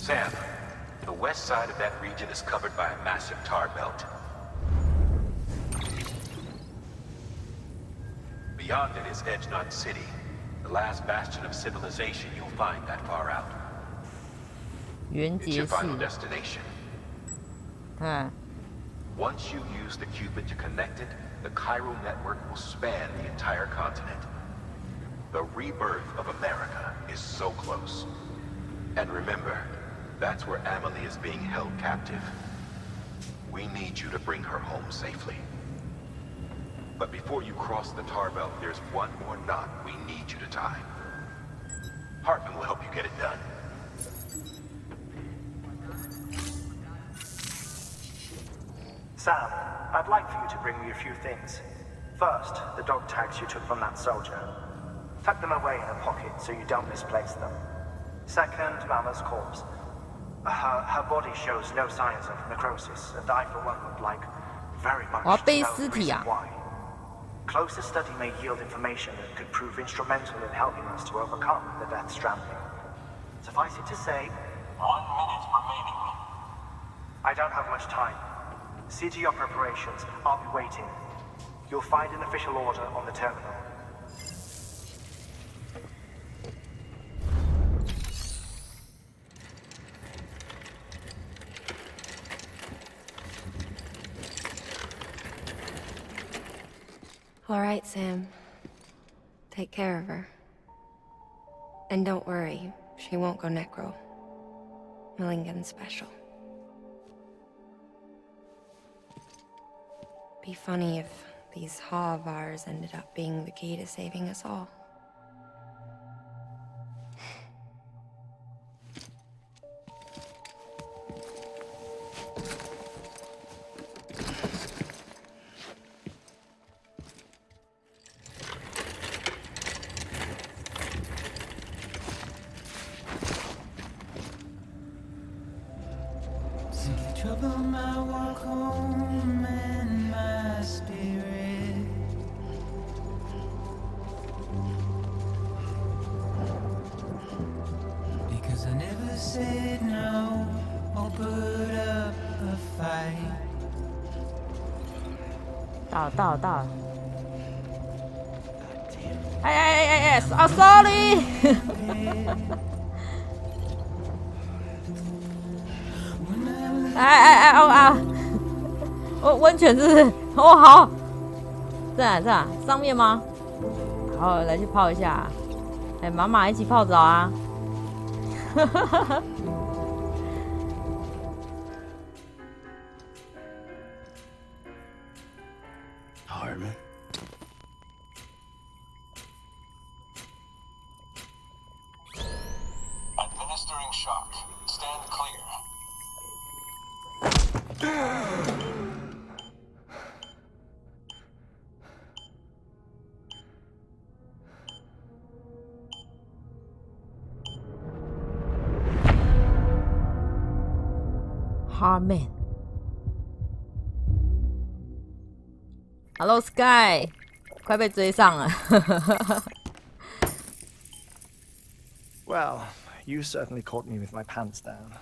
Sam, the west side of that region is covered by a massive tar belt. Beyond it is Edgenot City, the last bastion of civilization you'll find that far out. It's your final destination. Once you use the Cupid to connect it, the chiral network will span the entire continent. The rebirth of America is so close. And remember, that's where Amelie is being held captive. We need you to bring her home safely. But before you cross the tar belt, there's one more knot we need you to tie. Hartman will help you get it done. Sam, I'd like for you to bring me a few things. First, the dog tags you took from that soldier. Tuck them away in a pocket so you don't misplace them. Second, Mama's corpse. Her body shows no signs of necrosis, and I, for one, would like very much to know the reason why. Closer study may yield information that could prove instrumental in helping us to overcome the Death Stranding. Suffice it to say, 1 minute remaining. I don't have much time. See to your preparations. I'll be waiting. You'll find an official order on the terminal. All right, Sam. Take care of her. And don't worry, she won't go necro. Millington's special. Be funny if these haw of ours ended up being the key to saving us all. Trouble my walk home and my spirit. Because I never said no or put up a fight. 到了。哎，sorry 。哦，温泉是不是？哦，好，在哪？上面吗？好，来去泡一下。哎，妈妈一起泡澡啊！Hartman. Administering shock. Stand clear. Hartman. Hello Sky， 快被追上了。Well, you certainly caught me with my pants down.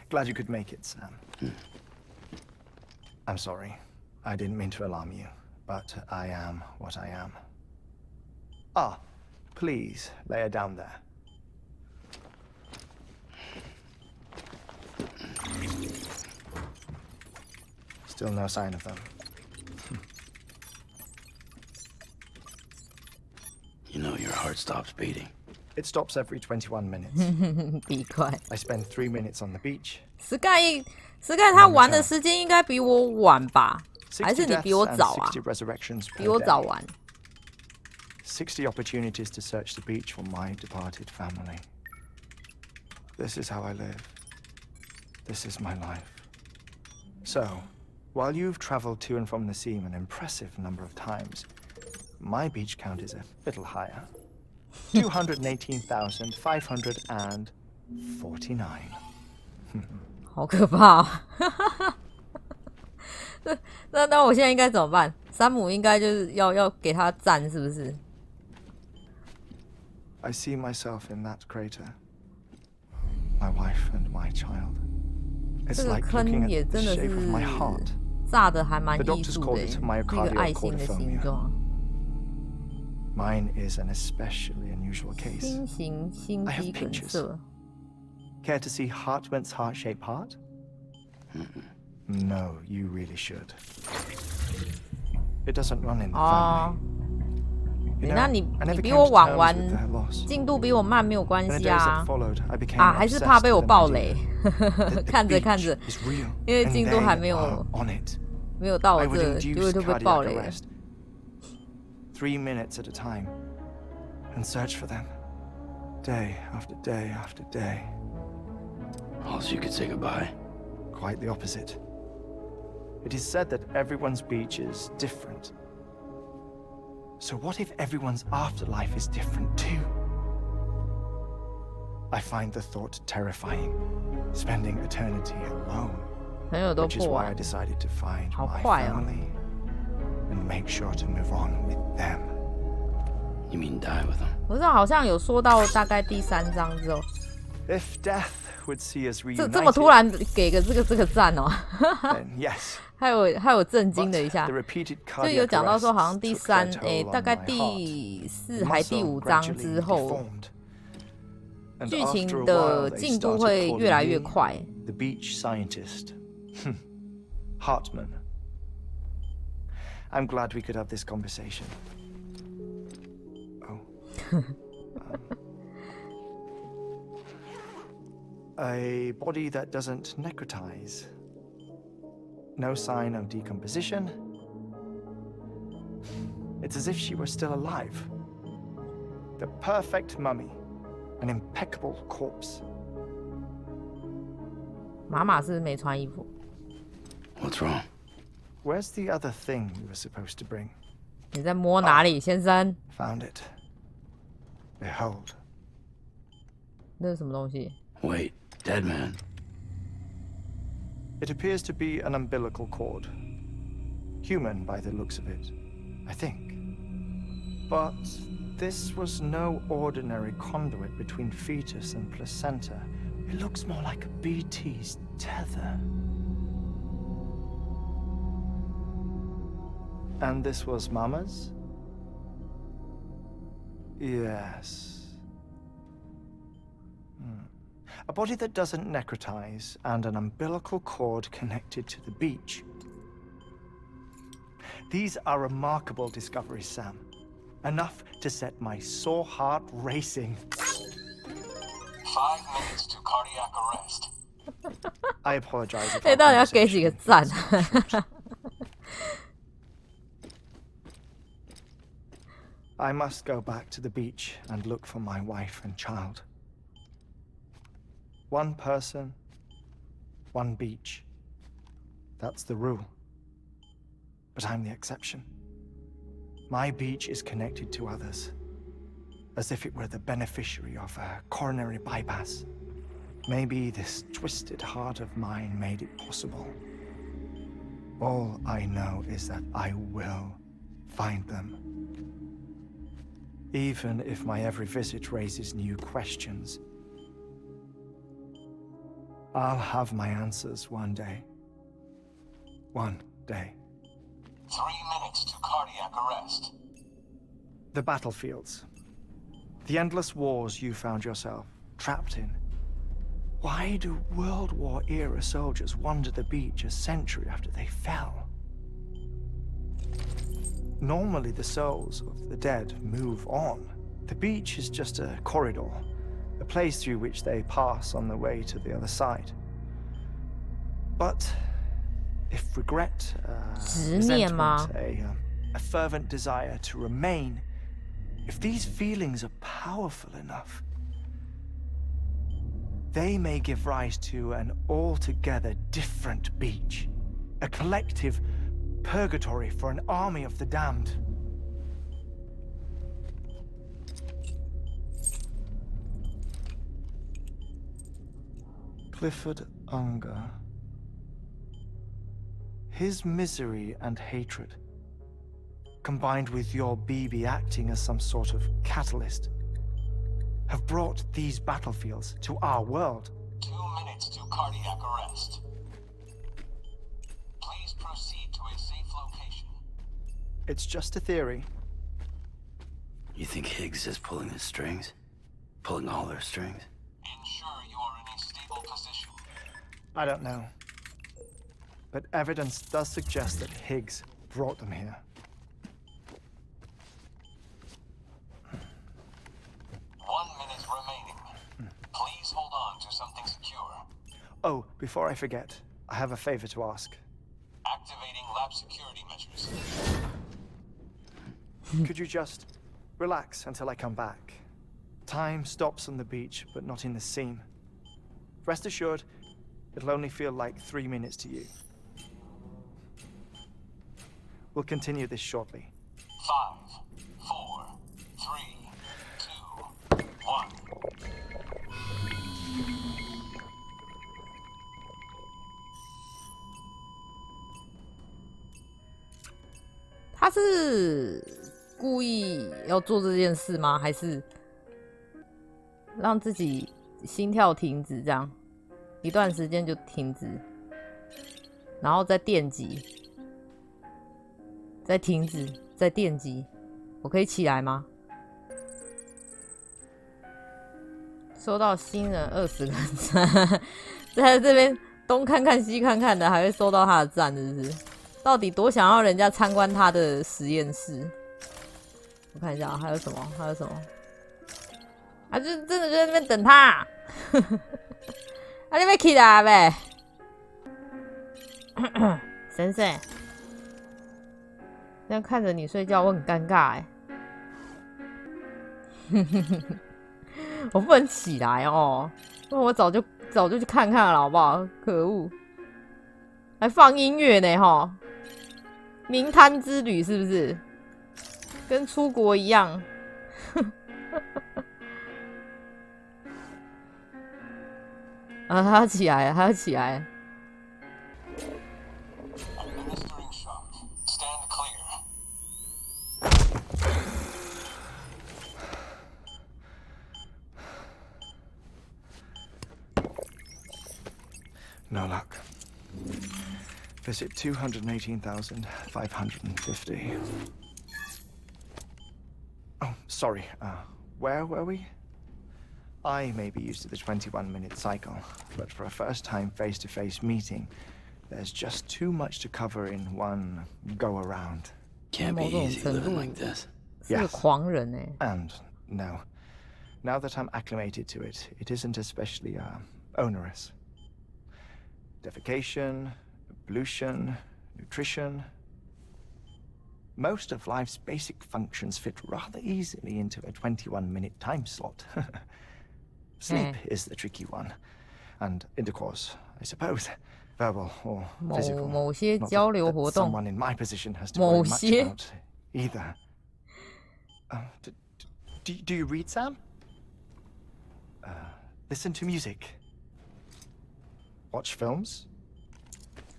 Glad you could make it, Sam. I'm sorry. I didn't mean to alarm you, but I am what I am. Ah, please lay her down there. Still no sign of them. You know your heart stops beating. It stops every 21 minutes. Be quiet. I spend 3 minutes on the beach. Sky 他玩的时间应该比我晚吧？还是你比我早啊？比我早玩。60 opportunities to search the beach for my departed family. This is how I live. This is my life. So, while you've traveled to and from the sea an impressive number of times, my beach count is a little higher. 218,549. 好可怕哦！那我现在应该怎么办？山姆应该就是要给他赞，是不是？ I see myself in that crater. my wife and my child. It's 这个 like 坑 looking 也 at the 真的 shape of my 是 heart. 炸的还蛮 The 艺 doctors 术 called 的， it 是一个 myocardial 爱心的形 cordiphobia. 状。 Mine is an especially unusual case. 心型心 I 肌 have 梗 pictures. 塞。 Care to see Hartman's heart-shaped heart? No, you really should. It doesn't run in the 哦 family. You 那 know, 你 I 你 never 比 came 我 to 晚 terms 完 with their loss. 进度比我慢没有关 In the 系 days 啊 that。followed, I became 啊，还是怕 obsessed 被我 with 爆 an 雷 idea that，the 看着 beach 看着， is real, 因为 and 进度 they 还没 are 有 on it. 没有到 I 我 would 这，就 induce 会被爆 cardiac 雷了。 arrest. 3 minutes at a time, and search for them, day after day after day. Oh, so you could say goodbye. Quite the opposite. It is said that everyone's beach is different. So what if everyone's afterlife is different too? I find the thought terrifying, spending eternity alone. 朋友都 Which is 破 why 了 I，decided to find 好 my 快哦。 family and make sure to move on with them. You mean die with them? 我这好像有说到大概第3章之后， If death would see us 这么 reunited, 突然给个这个赞哦， then yes. 还有震惊 But 的一下 the，repeated 就有 cardiac 讲到说好像 arrests 第 took 3 their toll 大 on 概 my 第 heart. 4还第 Muscle 5章 gradually 之后， deformed. And 剧情 after a 的 while, they 进度 started 会 calling 越来越 me 快。 the beach scientist. Hartman. I'm glad we could have this conversation. Oh. A body that doesn't necrotize. No sign of decomposition. It's as if she were still alive. The perfect mummy. An impeccable corpse. 妈妈是没穿衣服， What's wrong? Where's the other thing you were supposed to bring? 你在摸哪里，先生？ Found it. Behold. 那是什么东西？ Wait, dead man. It appears to be an umbilical cord. Human by the looks of it, I think. But this was no ordinary conduit between fetus and placenta. It looks more like a BT's tether. And this was Mama's? Yes. A body that doesn't necrotize and an umbilical cord connected to the beach. These are remarkable discoveries, Sam. Enough to set my sore heart racing. 5 minutes to cardiac arrest. I apologize if 哎， our 到底要给几个 conversation 赞？ I must go back to the beach and look for my wife and child. One person, one beach. That's the rule. But I'm the exception. My beach is connected to others, as if it were the beneficiary of a coronary bypass. Maybe this twisted heart of mine made it possible. All I know is that I will find them. Even if my every visit raises new questions, I'll have my answers one day. One day. 3 minutes to cardiac arrest. The battlefields. The endless wars you found yourself trapped in. Why do World War-era soldiers wander the beach a century after they fell? Normally, the souls of the dead move on. The beach is just a corridor, a place through which they pass on the way to the other side. But if regret, 执念吗？ resentment, a fervent desire to remain, if these feelings are powerful enough, they may give rise to an altogether different beach, a collective purgatory for an army of the damned. Clifford Unger. His misery and hatred, combined with your BB acting as some sort of catalyst, have brought these battlefields to our world. minutes to cardiac arrest. Please proceed to a safe location. It's just a theory. You think Higgs is pulling the strings? Pulling all their strings? Ensure you are in a stable position. I don't know. But evidence does suggest that Higgs brought them here. 1 minute remaining. Please hold on to something secure. Oh, before I forget, I have a favor to ask. Activating lab security measures. Could you just relax until I come back? Time stops on the beach, but not in the scene. Rest assured, it'll only feel like 3 minutes to you. We'll continue this shortly. 5, 4, 3, 2, 1. 他是故意要做这件事吗？还是让自己心跳停止，这样一段时间就停止，然后再电击，再停止，再电击？我可以起来吗？收到新人20个赞，在这边东看看西看看的，还会收到他的赞，是不是？到底多想要人家参观他的实验室？我看一下还有什么？还有什么？啊，就真的就在那边等他、啊。啊，你别起来呗，先生。这样看着你睡觉，我很尴尬哎。我不能起来哦，因为我早就去看看了，好不好？可恶，还放音乐呢哈！名滩之旅是不是？跟出国一样。啊，他要起来了，他要起来了。Administering shock. Stand clear. No luck. Visit 218,550. Oh, sorry. Where were we? I may be used to the 21-minute cycle, but for a first-time face-to-face meeting, there's just too much to cover in one go-around. Can't be easy living like this. 是个狂人哎。And no, now that I'm acclimated to it, it isn't especially onerous. Defecation, pollution, nutrition. Most of life's basic functions fit rather easily into a 21-minute time slot. Sleep is the tricky one, and intercourse, I suppose, verbal or physical. 某些交流活动。 Someone in my position has to worry much about either. Do you read, Sam? Listen to music. Watch films.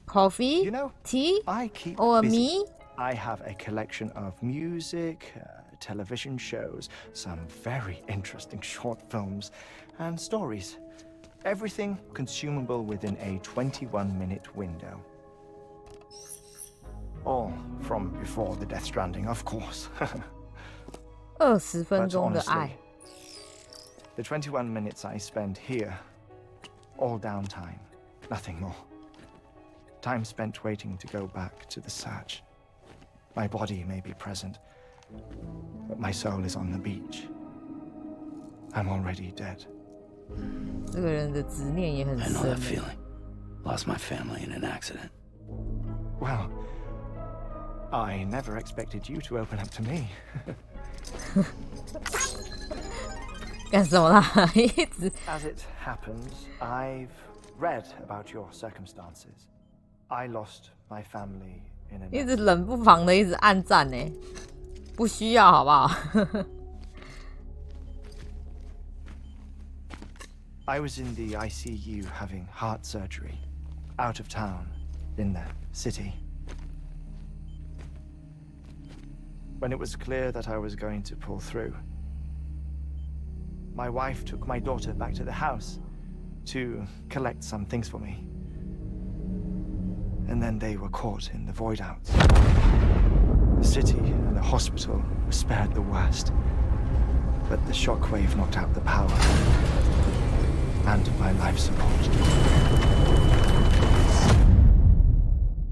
Coffee, You know, tea, I keep or busy. me? I have a collection of music, television shows, some very interesting short films, and stories. Everything consumable within a 21-minute window. All from before the Death Stranding, of course. 20分 But 钟的爱 honestly,。the 21 minutes I spend here, all downtime, nothing more. Time spent waiting to go back to the Satch. My body may be present, but my soul is on the beach. I'm already dead. 这个人的执念也很 I know 深 that。feeling. Lost my family in an accident. Well, I never expected you to open up to me. 干什么啦？一直 As it happens, I've read about your circumstances. I lost my family in an 一直冷不防的一直按赞呢，不需要好不好？ I was in the ICU having heart surgery, out of town, in the city. When it was clear that I was going to pull through, my wife took my daughter back to the house, to collect some things for me. And then they were caught in the void out. The city and the hospital were spared the worst. But the shockwave knocked out the power and my life support.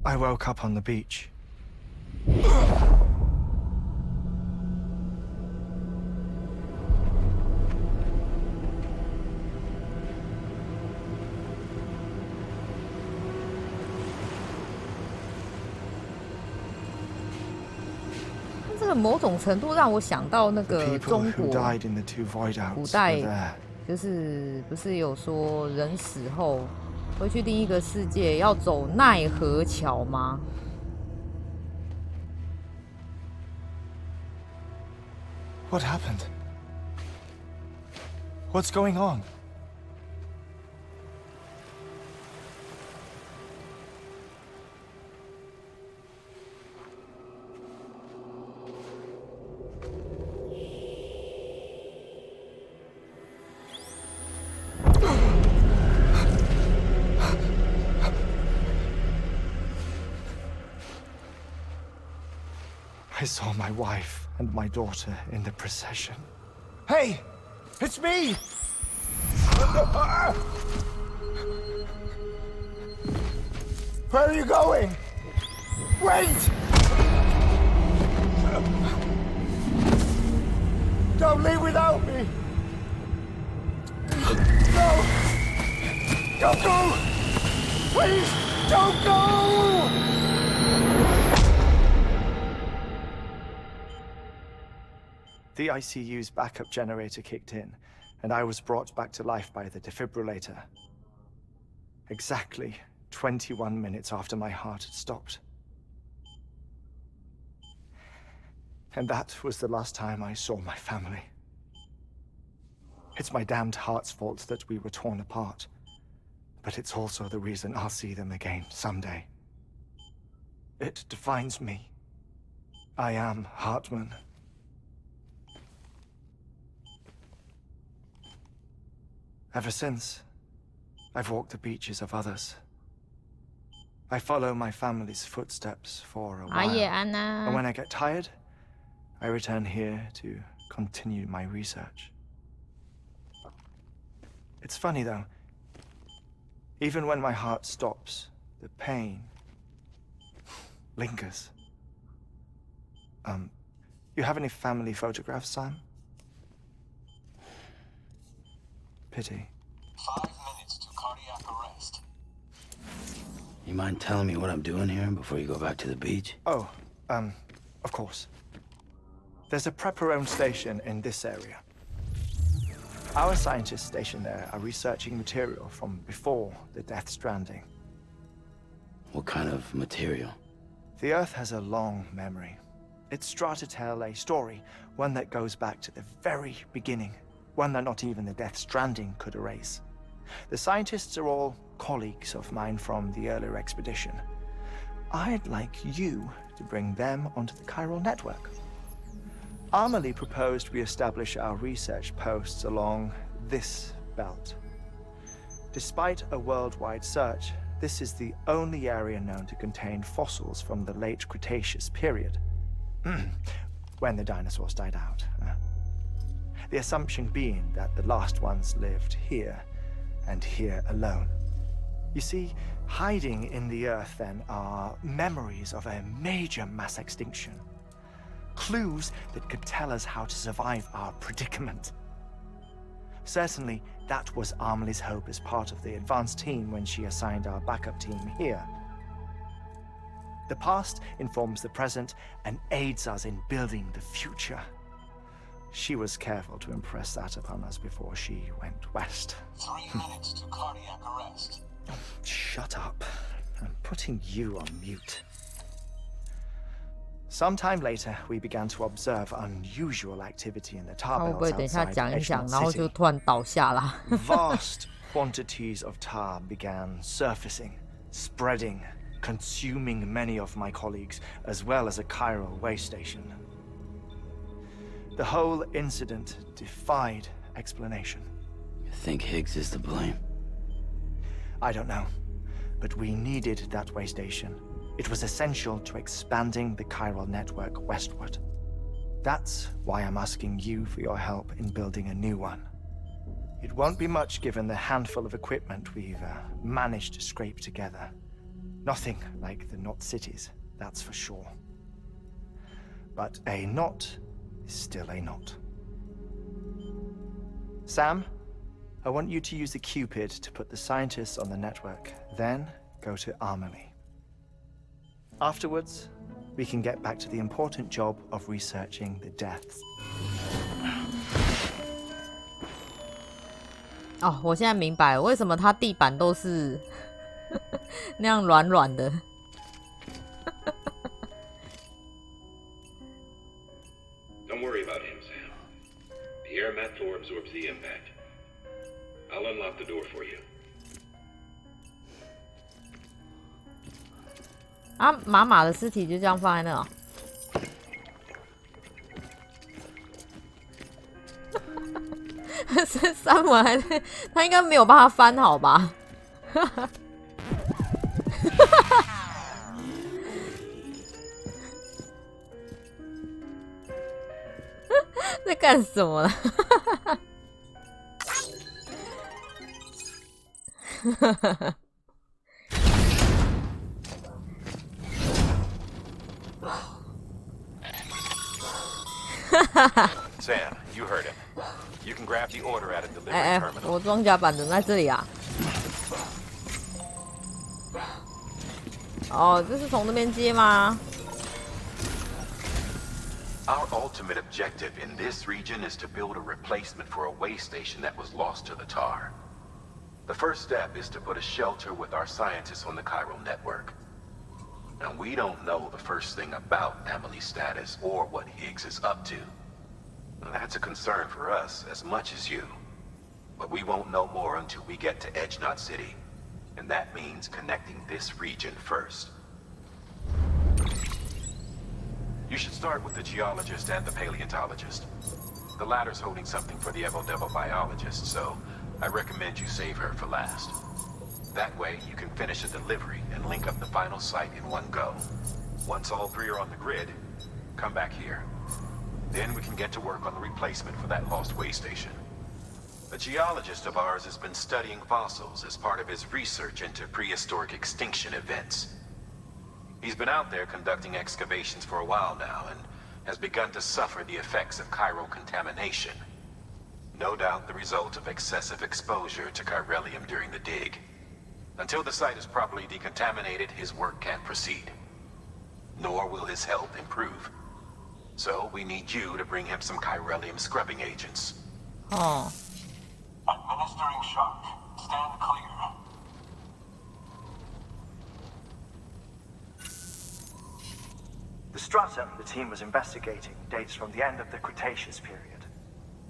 I woke up on the beach. "这个某种程度让我想到那个 The 中 people who 国 died in the two void 古 outs 代 were there. 就是不是有说人死后会去另一个世界，要走奈何桥吗？ What happened? What's going on? I saw my wife and my daughter in the procession. Hey! It's me! Where are you going? Wait! Don't leave without me! No! Don't go! Please, don't go! The ICU's backup generator kicked in, and I was brought back to life by the defibrillator. Exactly 21 minutes after my heart had stopped. And that was the last time I saw my family. It's my damned heart's fault that we were torn apart, but it's also the reason I'll see them again someday. It defines me. I am Hartman. Ever since, I've walked the beaches of others. I follow my family's footsteps for a while. And when I get tired, I return here to continue my research. It's funny though. Even when my heart stops, the pain lingers. You have any family photographs, Sam? Pity. 5 minutes to cardiac arrest. You mind telling me what I'm doing here before you go back to the beach? Oh, of course. There's a prep-your-own station in this area. Our scientists stationed there are researching material from before the Death Stranding. What kind of material? The Earth has a long memory. It's trying to tell a story, one that goes back to the very beginning. One that not even the Death Stranding could erase. The scientists are all colleagues of mine from the earlier expedition. I'd like you to bring them onto the chiral network. Amelie proposed we establish our research posts along this belt. Despite a worldwide search, this is the only area known to contain fossils from the late Cretaceous period. When the dinosaurs died out. The assumption being that the last ones lived here, and here alone. You see, hiding in the Earth then are memories of a major mass extinction. Clues that could tell us how to survive our predicament. Certainly, that was Amelie's hope as part of the advanced team when she assigned our backup team here. The past informs the present and aids us in building the future. She was careful to impress that upon us before she went west. 3 minutes to cardiac arrest. Shut up. I'm putting you on mute. Sometime later, we began to observe unusual activity in the tar 会不会 belts 等一下 outside 讲一讲， Edgemont 然后就 City. 突然倒下啦？ Vast quantities of tar began surfacing, spreading, consuming many of my colleagues, as well as a chiral way station. The whole incident defied explanation. You think Higgs is to blame? I don't know. But we needed that way station. It was essential to expanding the chiral network westward. That's why I'm asking you for your help in building a new one. It won't be much given the handful of equipment we've managed to scrape together. Nothing like the knot cities, that's for sure. But a knot is still a knot. Sam, I want you to use the Cupid to put the scientists on the network, then go to Armory. Afterwards, we can get back to the important job of researching the deaths. 哦，我现在明白了为什么它地板都是那样软软的。Don't worry about him, Sam. The air mat floor absorbs the impact. I'll unlock the door for you. 啊，马马的尸体就这样放在那哦。山姆还在，他应该没有帮他翻好吧？在干什么了？Sam, you heard him. You can grab the order at a delivery 哎 terminal. 我装甲板怎么在这里啊？哦，这是从那边接吗？ Our ultimate objective in this region is to build a replacement for a way station that was lost to the tar. The first step is to put a shelter with our scientists on the chiral network. Now, we don't know the first thing about Emily's status or what Higgs is up to. That's a concern for us as much as you. But we won't know more until we get to Edge Knot City. And that means connecting this region first. You should start with the geologist and the paleontologist. The latter's holding something for the Evo-Devo biologist, so I recommend you save her for last. That way, you can finish a delivery and link up the final site in one go. Once all three are on the grid, come back here. Then we can get to work on the replacement for that lost way station. A geologist of ours has been studying fossils as part of his research into prehistoric extinction events. He's been out there conducting excavations for a while now and has begun to suffer the effects of chiral contamination. No doubt the result of excessive exposure to chiralium during the dig. Until the site is properly decontaminated, his work can't proceed. Nor will his health improve. So we need you to bring him some chiralium scrubbing agents. Oh. Administering shock. Stand clear. The stratum the team was investigating dates from the end of the Cretaceous period,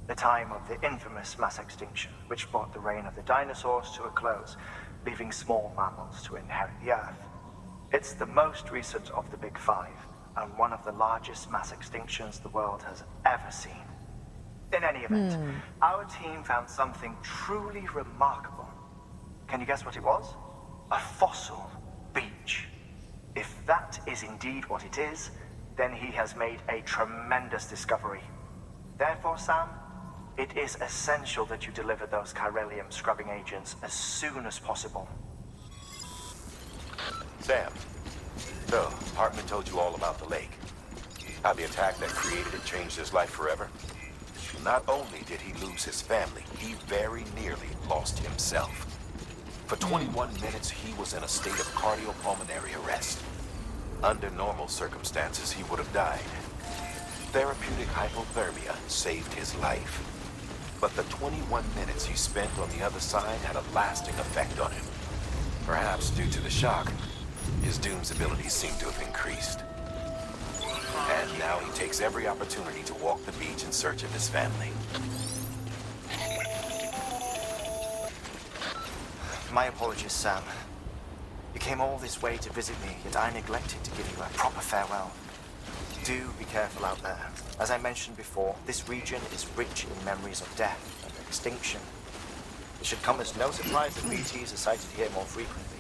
the time of the infamous mass extinction, which brought the reign of the dinosaurs to a close, leaving small mammals to inherit the Earth. It's the most recent of the Big Five, and one of the largest mass extinctions the world has ever seen. In any event, our team found something truly remarkable. Can you guess what it was? A fossil beach. If that is indeed what it is, then he has made a tremendous discovery. Therefore, Sam, it is essential that you deliver those chiralium scrubbing agents as soon as possible. Sam, so Hartman told you all about the lake. How the attack that created it changed his life forever. Not only did he lose his family, he very nearly lost himself. For 21 minutes, he was in a state of cardiopulmonary arrest. Under normal circumstances, he would have died. Therapeutic hypothermia saved his life. But the 21 minutes he spent on the other side had a lasting effect on him. Perhaps due to the shock, his Doom's abilities seem to have increased. And now he takes every opportunity to walk the beach in search of his family. My apologies, Sam. You came all this way to visit me, yet I neglected to give you a proper farewell. Do be careful out there. As I mentioned before, this region is rich in memories of death and extinction. It should come as no surprise that BTs are sighted here more frequently.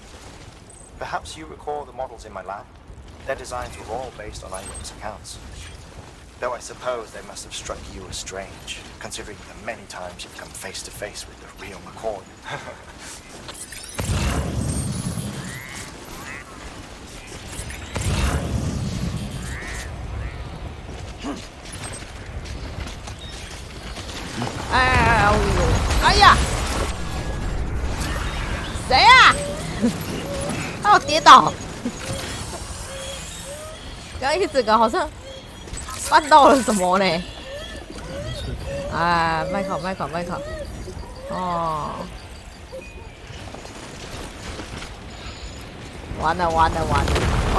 Perhaps you recall the models in my lab? Their designs were all based on eyewitness accounts. Though I suppose they must have struck you as strange, considering the many times you've come face to face with the real McCoy. 哎呀！谁呀？他有跌倒。刚刚一整个好像绊到了什么呢？哎，麦考。哦，完了！我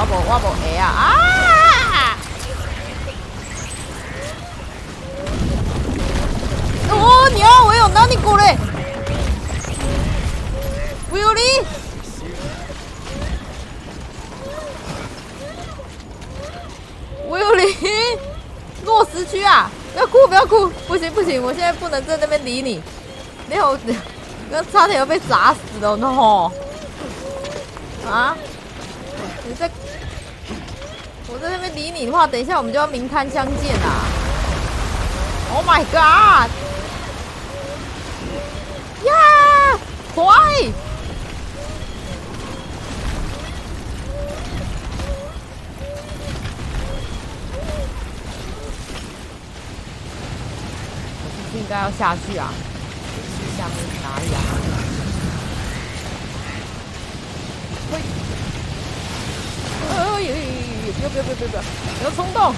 不会啊！哦，娘！我有哪里过嘞？不有理！我有理！落石区啊！不要哭！不行，我现在不能在那边理你。没有，刚差点要被砸死了呢！啊！我在那边理你的话，等一下我们就要明摊相见啦！ Oh my god！ 呀，快！我是不是应该要下去啊？下面是哪里啊？喂！不要冲动！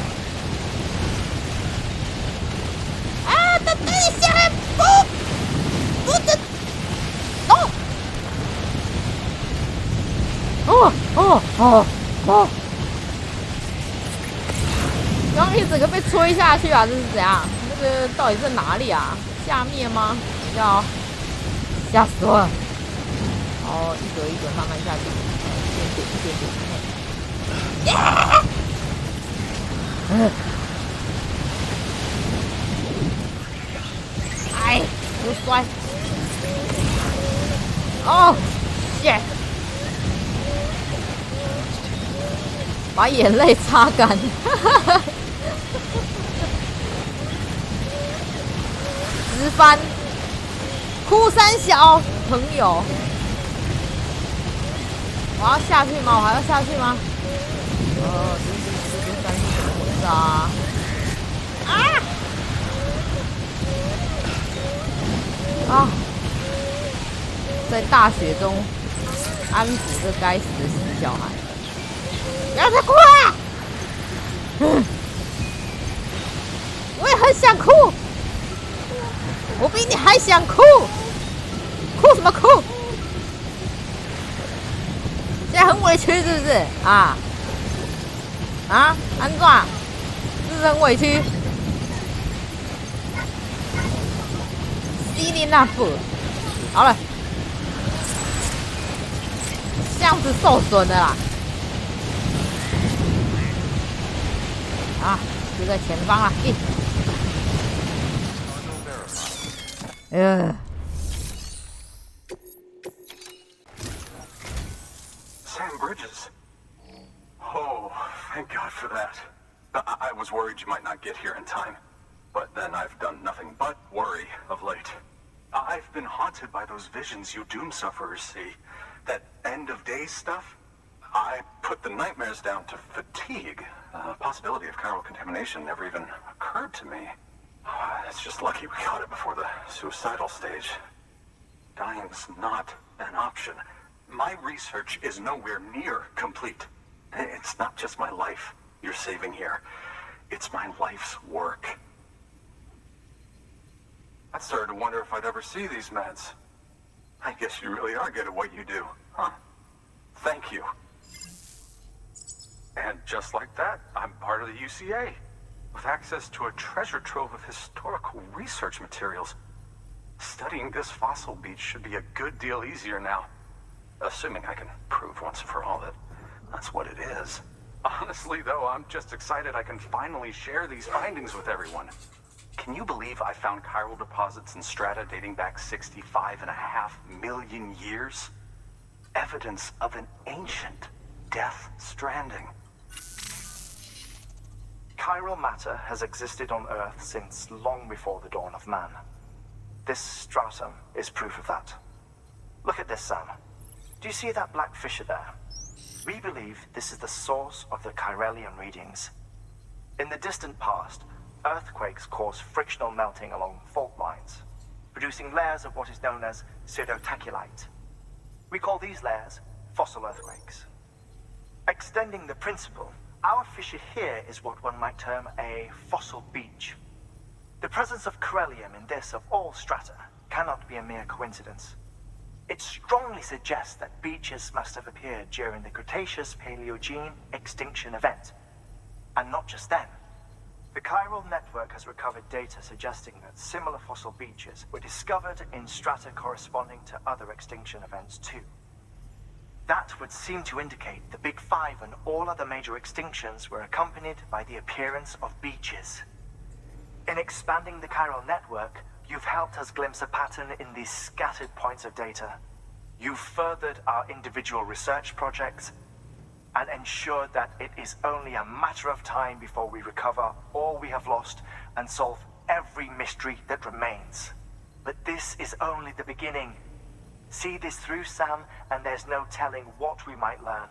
等一下，不的，刚刚一整个被吹下去啊！这是怎样？那个到底在哪里啊？下面吗？要吓死我了！哦，一格一格慢慢下去，一点点。哎，好摔！哦，耶！把眼泪擦干。直翻，哭三小朋友。我要下去吗？我还要下去吗？这三是怎么回事啊？啊！在大雪中安抚这该死的死小孩，不要再哭了！我也很想哭，我比你还想哭，哭什么哭？现在很委屈是不是？啊？安怎？是不是很委屈？ 低你那副，好了，箱子受损了啦，啊，就在前方啦，Sam Bridges. Oh, thank God for that. I was worried you might not get here in time. But then I've done nothing but worry of late. I've been haunted by those visions you Doom sufferers see. That end-of-days stuff. I put the nightmares down to fatigue. The possibility of chiral contamination never even occurred to me. It's just lucky we caught it before the suicidal stage. Dying's not an option. My research is nowhere near complete. It's not just my life you're saving here. It's my life's work. I started to wonder if I'd ever see these meds. I guess you really are good at what you do, huh? Thank you. And just like that, I'm part of the UCA, with access to a treasure trove of historical research materials. Studying this fossil beach should be a good deal easier now. Assuming I can prove once and for all that that's what it is. Honestly, though, I'm just excited I can finally share these findings with everyone. Can you believe I found chiral deposits in strata dating back 65.5 million years? Evidence of an ancient Death Stranding. Chiral matter has existed on Earth since long before the dawn of man. This stratum is proof of that. Look at this, Sam. Do you see that black fissure there? We believe this is the source of the Chiralian readings. In the distant past, earthquakes cause frictional melting along fault lines, producing layers of what is known as pseudotachylite. We call these layers fossil earthquakes. Extending the principle, our fissure here is what one might term a fossil beach. The presence of Chiralium in this of all strata cannot be a mere coincidence. It strongly suggests that beaches must have appeared during the Cretaceous-Paleogene extinction event. And not just then. The chiral network has recovered data suggesting that similar fossil beaches were discovered in strata corresponding to other extinction events too. That would seem to indicate the Big Five and all other major extinctions were accompanied by the appearance of beaches. In expanding the chiral network, you've helped us glimpse a pattern in these scattered points of data. You've furthered our individual research projects and ensured that it is only a matter of time before we recover all we have lost and solve every mystery that remains. But this is only the beginning. See this through, Sam, and there's no telling what we might learn.